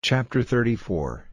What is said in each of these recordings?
Chapter 34.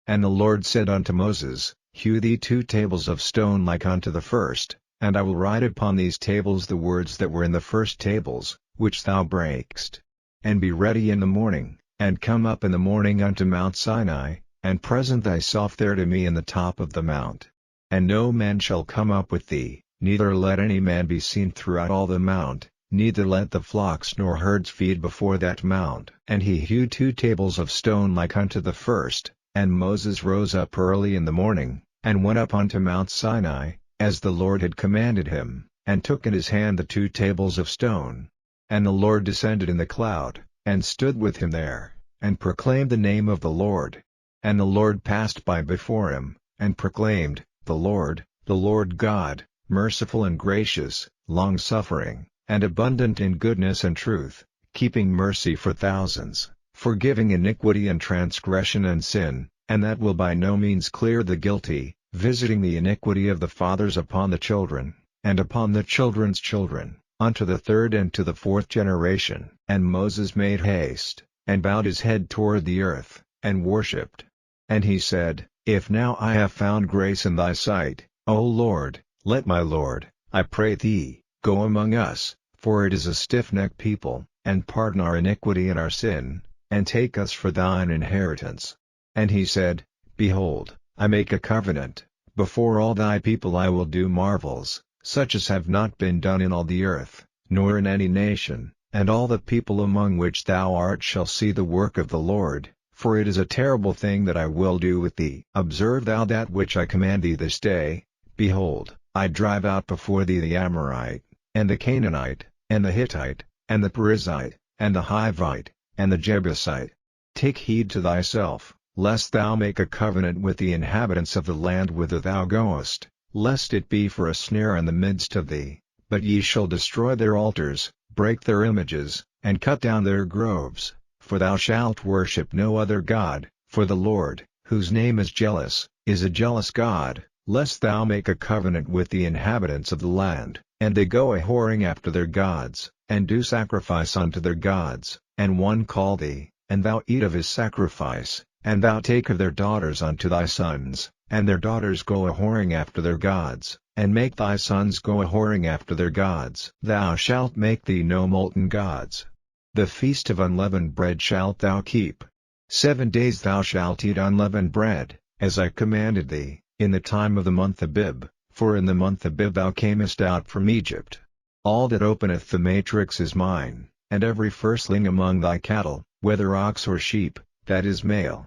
And the Lord said unto Moses, Hew thee 2 tables of stone like unto the first, and I will write upon these tables the words that were in the first tables, which thou brakest. And be ready in the morning, and come up in the morning unto Mount Sinai, and present thyself there to me in the top of the mount. And no man shall come up with thee, neither let any man be seen throughout all the mount, neither let the flocks nor herds feed before that mount. And he hewed 2 tables of stone like unto the first, and Moses rose up early in the morning, and went up unto Mount Sinai, as the Lord had commanded him, and took in his hand the 2 tables of stone. And the Lord descended in the cloud, and stood with him there, and proclaimed the name of the Lord. And the Lord passed by before him, and proclaimed, The Lord God, merciful and gracious, long-suffering, and abundant in goodness and truth, keeping mercy for thousands, forgiving iniquity and transgression and sin, and that will by no means clear the guilty, visiting the iniquity of the fathers upon the children, and upon the children's children, unto the 3rd and to the 4th generation. And Moses made haste, and bowed his head toward the earth, and worshipped. And he said, If now I have found grace in thy sight, O Lord, let my Lord, I pray thee, go among us, for it is a stiff-necked people, and pardon our iniquity and our sin, and take us for thine inheritance. And he said, Behold, I make a covenant, before all thy people I will do marvels, such as have not been done in all the earth, nor in any nation, and all the people among which thou art shall see the work of the Lord, for it is a terrible thing that I will do with thee. Observe thou that which I command thee this day. Behold, I drive out before thee the Amorite, and the Canaanite, and the Hittite, and the Perizzite, and the Hivite, and the Jebusite. Take heed to thyself, lest thou make a covenant with the inhabitants of the land whither thou goest, lest it be for a snare in the midst of thee. But ye shall destroy their altars, break their images, and cut down their groves, for thou shalt worship no other God, for the Lord, whose name is jealous, is a jealous God, lest thou make a covenant with the inhabitants of the land, and they go a-whoring after their gods, and do sacrifice unto their gods, and one call thee, and thou eat of his sacrifice, and thou take of their daughters unto thy sons, and their daughters go a-whoring after their gods, and make thy sons go a-whoring after their gods. Thou shalt make thee no molten gods. The feast of unleavened bread shalt thou keep. 7 days thou shalt eat unleavened bread, as I commanded thee, in the time of the month Abib, for in the month Abib thou camest out from Egypt. All that openeth the matrix is mine, and every firstling among thy cattle, whether ox or sheep, that is male.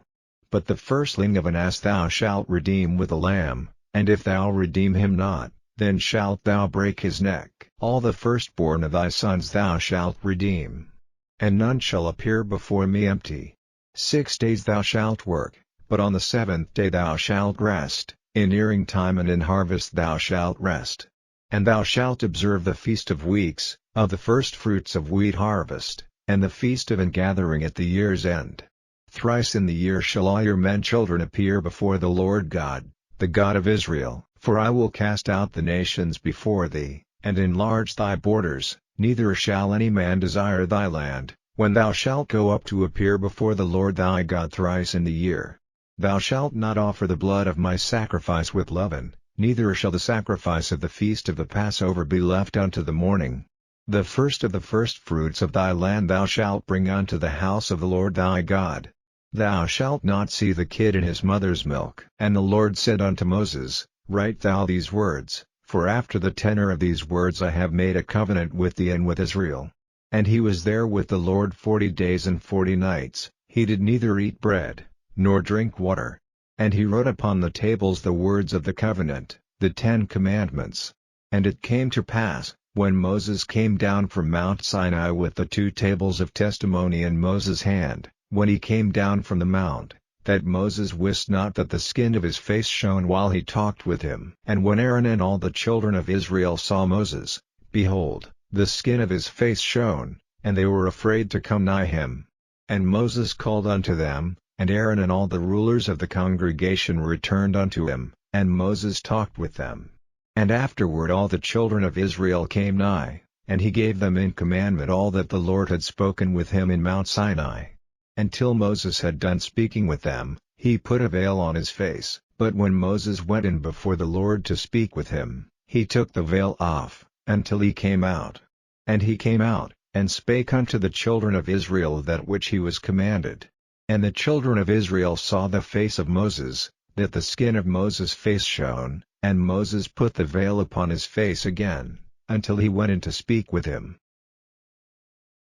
But the firstling of an ass thou shalt redeem with a lamb, and if thou redeem him not, then shalt thou break his neck. All the firstborn of thy sons thou shalt redeem. And none shall appear before me empty. 6 days thou shalt work, but on the 7th day thou shalt rest, in earing time and in harvest thou shalt rest. And thou shalt observe the feast of weeks, of the firstfruits of wheat harvest, and the feast of ingathering at the year's end. Thrice in the year shall all your men children appear before the Lord God, the God of Israel, for I will cast out the nations before thee, and enlarge thy borders, neither shall any man desire thy land, when thou shalt go up to appear before the Lord thy God thrice in the year. Thou shalt not offer the blood of my sacrifice with leaven, neither shall the sacrifice of the feast of the Passover be left unto the morning. The first of the firstfruits of thy land thou shalt bring unto the house of the Lord thy God. Thou shalt not see the kid in his mother's milk. And the Lord said unto Moses, Write thou these words, for after the tenor of these words I have made a covenant with thee and with Israel. And he was there with the Lord 40 days and 40 nights, he did neither eat bread, nor drink water. And he wrote upon the tables the words of the covenant, the 10 commandments. And it came to pass, when Moses came down from Mount Sinai with the 2 tables of testimony in Moses' hand, when he came down from the mount, that Moses wist not that the skin of his face shone while he talked with him. And when Aaron and all the children of Israel saw Moses, behold, the skin of his face shone, and they were afraid to come nigh him. And Moses called unto them, and Aaron and all the rulers of the congregation returned unto him, and Moses talked with them. And afterward all the children of Israel came nigh, and he gave them in commandment all that the Lord had spoken with him in Mount Sinai. Until Moses had done speaking with them, he put a veil on his face. But when Moses went in before the Lord to speak with him, he took the veil off, until he came out. And he came out, and spake unto the children of Israel that which he was commanded. And the children of Israel saw the face of Moses, that the skin of Moses' face shone, and Moses put the veil upon his face again, until he went in to speak with him.